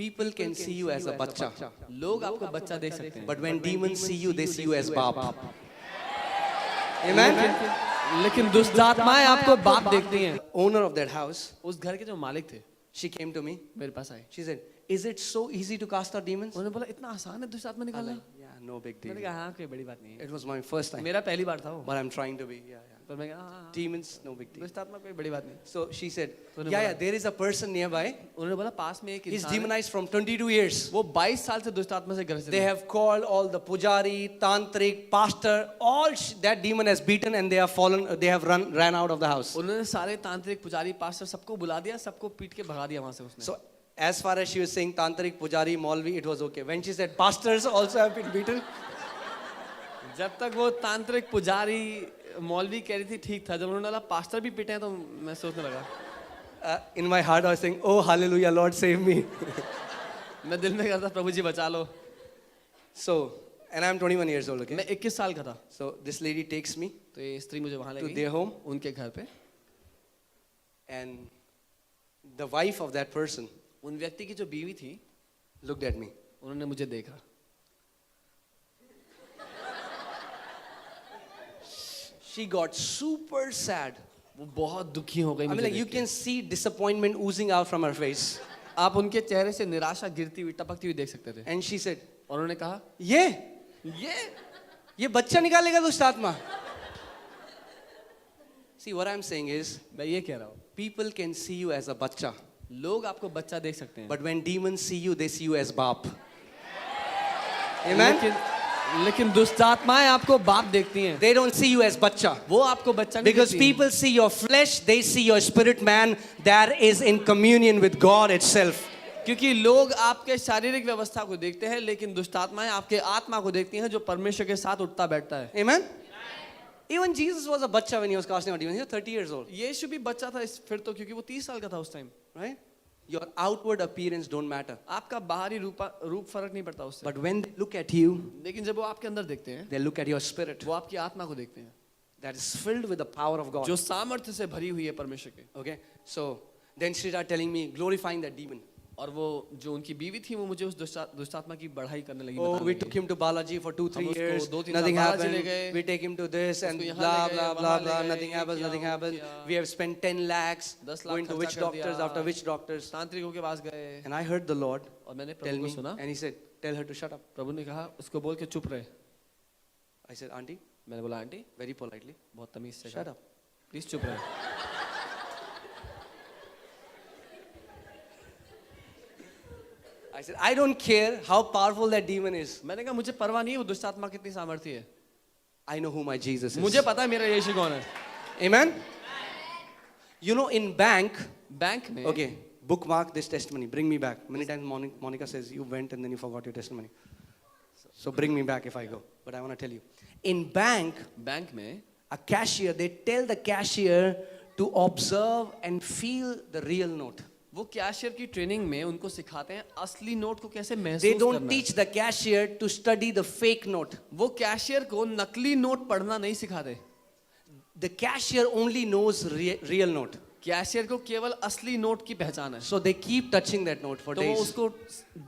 People can see you as a bacha, लोग आपको बच्चा देख सकते हैं, but when demons see you, they see you as baap. Amen. लेकिन दुष्ट आत्माएं आपको बाप देखती हैं। Owner of that house, उस घर के जो मालिक थे she came to me. मेरे पास आए, She said, "Is it so easy to cast out demons?" उन्होंने बोला इतना आसान है दुष्ट आत्मा निकालना। Yeah, no big deal. मैंने कहा हाँ कोई बड़ी बात नहीं है, It was my first time, मेरा पहली बार था वो, but I'm trying to be. Yeah. पर मैं कहा हाँ, Demons, no big deal. दुष्ट आत्मा कोई बड़ी बात नहीं। So she said, तो उन्होंने yeah, there is a person nearby. उन्होंने बोला पास में एक He's इंसान है, demonized from 22 years. वो 22 साल से दुष्ट आत्मा से ग्रसित They है। have called all the pujari, tantric, pastor, all that demon has beaten and they have fallen, they have ran out of the house. उन्होंने सारे तांत्रिक पुजारी पास्टर सबको बुला दिया, सबको पीट के भगा दिया वहां से उसने। So as far as she was saying tantric, pujari, maulvi, it was okay. When she said pastors also have been beaten, जब तक वो तांत्रिक पुजारी मौलवी कह रही थी ठीक था, जब उन्होंने बोला पास्टर भी पिटे हैं तो मैं सोचने लगा, in my heart I was saying, oh hallelujah, Lord save me. मैं दिल में कहता प्रभु जी बचा लो। So, and I'm 21 years old, okay? मैं 21 साल का था, So this lady takes me तो ये स्त्री मुझे वहां ले to गई their home उनके घर पे। and the wife of that person उन व्यक्ति की जो बीवी थी looked at me. उन्होंने मुझे देखा, She got super sad. वो बहुत दुखी हो गई I mean, मुझे like you देख can see disappointment oozing out from her face. के। आप उनके चेहरे से निराशा गिरती हुई टपकती हुई देख सकते थे। And she said, और उन्होंने कहा ये बच्चा निकालेगा दुष्ट आत्मा. See, what I'm saying is, मैं ये कह रहा हूँ, people can see you as a bacha, लोग आपको बच्चा देख सकते हैं, but when demons see you, they see you as baap. Amen? लेकिन दुष्ट आत्माएं आपको बाप देखती हैं, They don't see you as bacha. वो आपको बच्चा नहीं Because देखती हैं। people see your flesh, they see your spirit man that is in communion with God itself. क्योंकि लोग आपके शारीरिक व्यवस्था को देखते हैं, लेकिन दुष्ट आत्माएं आपके आत्मा को देखती हैं जो परमेश्वर के साथ उठता बैठता है। Amen? Even Jesus was a bacha when he was casting out demons. He was 30 years old. यीशु भी बच्चा था फिर तो, क्योंकि वो 30 साल का था उस time. Right? Your outward appearance don't matter. आपका बाहरी रूप फर्क नहीं पड़ता उससे, But when they look at you, लेकिन जब वो आपके अंदर देखते हैं, they look at your spirit वो आपकी आत्मा को देखते हैं that is filled with the power of God. जो सामर्थ्य से भरी हुई है परमेश्वर के। Okay? So then she started telling me, glorifying that demon. और वो जो उनकी बीवी थी वो मुझे उस दुष्ट आत्मा की बढ़ाई करने लगी। Oh, बताने we लगी। took him to Balaji for 2-3 हम उसको years. 2-3 Nothing साल बालाजी happened. ले गए, We take him to this and उसको यहाँ blah ले गए, blah वहाँ blah ले blah. गए, Nothing ये happens. किया, Nothing वो happens. किया। We have spent 10 lakhs 10 lakh going to खर्चा witch कर doctors दिया। after witch doctors. तांत्रिकों के पास गए, And I heard the Lord और मैंने tell प्रभु को me, सुना। and He said, "Tell her to shut up." प्रभु ने कहा उसको बोल के चुप रहे। I said, "Auntie," मैंने बोला आंटी, very politely, बहुत तमीज से "Shut कहा, up." प्लीज चुप रहे। I said, "I don't care how powerful that demon is. मैंने कहा मुझे परवाह नहीं है वो दुष्ट आत्मा कितनी सामर्थ्य है, I know who my Jesus is." मुझे पता है मेरा यीशु कौन है। Amen. You know, in bank, bank में okay, bookmark this testimony. Bring me back. Many times Monica says you went and then you forgot your testimony. So bring me back if I go. But I want to tell you, in bank, bank में a cashier, they tell the cashier to observe and feel the real note. वो cashier की training में उनको सिखाते हैं असली note को कैसे They महसूस don't करना है। teach the cashier to study the fake note. वो कैशियर को नकली नोट पढ़ना नहीं सिखाते, The cashier only knows real note. Cashier को केवल असली नोट की पहचान है। So they keep touching that note for तो वो days. उसको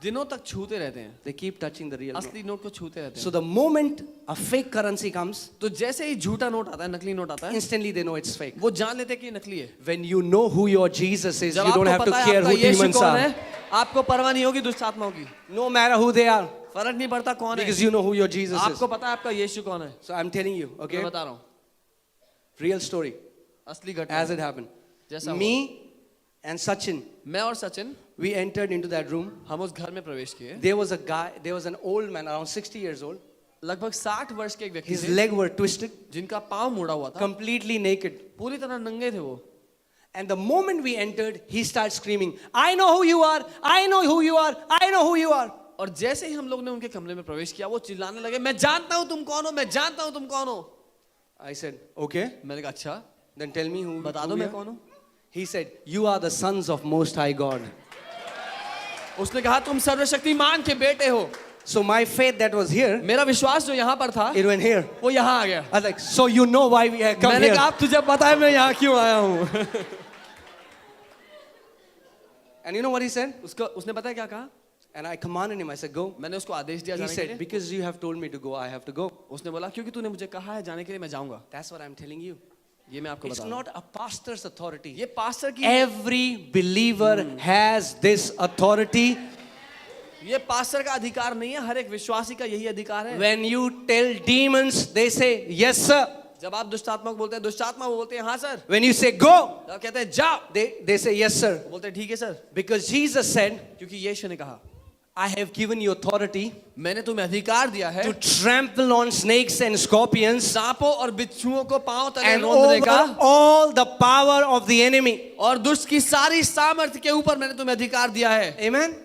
दिनों तक छूते रहते हैं, They keep touching the real note. असली नोट को छूते रहते So हैं। the moment a fake currency comes, तो जैसे ही झूठा नोट आता है, नकली नोट आता है, instantly they know it's fake. वो जान लेते हैं कि ये नकली है। When you know who your Jesus is, जब you don't आपको have to पता है care आपका who यीशु demons कौन are. है, आपको परवाह नहीं होगी दुष्ट आत्माओं की, No matter who they are, फर्क नहीं पड़ता कौन है, because you know who your Jesus is. आपको पता है आपका यीशु कौन है। So I'm telling you, okay? मैं बता रहा हूँ Real story, असली घटना as it happened. जैसा हुआ। Me and Sachin, मैं और Sachin we entered into that room. हम उस घर में प्रवेश किए। There was a guy, there was an old man around 60 years old. लगभग 60 वर्ष के एक व्यक्ति His थे, legs were twisted, जिनका पाँव मुड़ा हुआ था, completely naked. पूरी तरह नंगे थे वो। And the moment we entered, he started screaming, "I know who you are! I know who you are! I know who you are!" और जैसे ही हम लोग ने उनके कमरे में प्रवेश किया, वो चिल्लाने लगे, मैं जानता हूँ तुम कौन हो, मैं जानता हूँ तुम कौन हो। I said, "Okay, मैंने कहा अच्छा, then tell me who बता who दो we मैं are." कौन हूँ। He said, "You are the sons of Most High God." उसने कहा तुम सर्वशक्तिमान के बेटे हो। So my faith that was here, मेरा विश्वास जो यहाँ पर था, it went here. वो यहाँ आ गया। I was like, "So you know why we have come मैंने here?" कहा अब तुझे पता है मैं यहाँ क्यों आया हूँ। And you know what he said? उसने पता है क्या कहा? And I commanded him. I said, go. मैंने उसको आदेश दिया He जाने के said, लिए. because you have told me to go, I have to go. उसने बोला क्योंकि तूने मुझे कहा है जाने के लिए मैं जाऊंगा. That's what I'm telling you. ये मैं आपको It's बता रहा हूँ. not a pastor's authority. ये पास्टर की Every believer has this authority. ये पास्टर का अधिकार नहीं है, हर एक विश्वासी का यही अधिकार है. When you tell demons, they say, yes, sir. जब आप दुष्टात्मा को बोलते हैं दुष्टात्मा, वो बोलते हैं हाँ sir. When you say go, जब कहते हैं जाओ, they say, yes, sir. वो बोलते हैं ठीक है सर. Because Jesus said, क्योंकि यीशु ने कहा I have given you authority मैंने तुम्हें अधिकार दिया है to trample on snakes and scorpions सांपों और बिच्छुओं को पांव तले and रौंदने over का, all the power of the enemy. और दुष्ट की सारी सामर्थ्य के ऊपर मैंने तुम्हें अधिकार दिया है. Amen.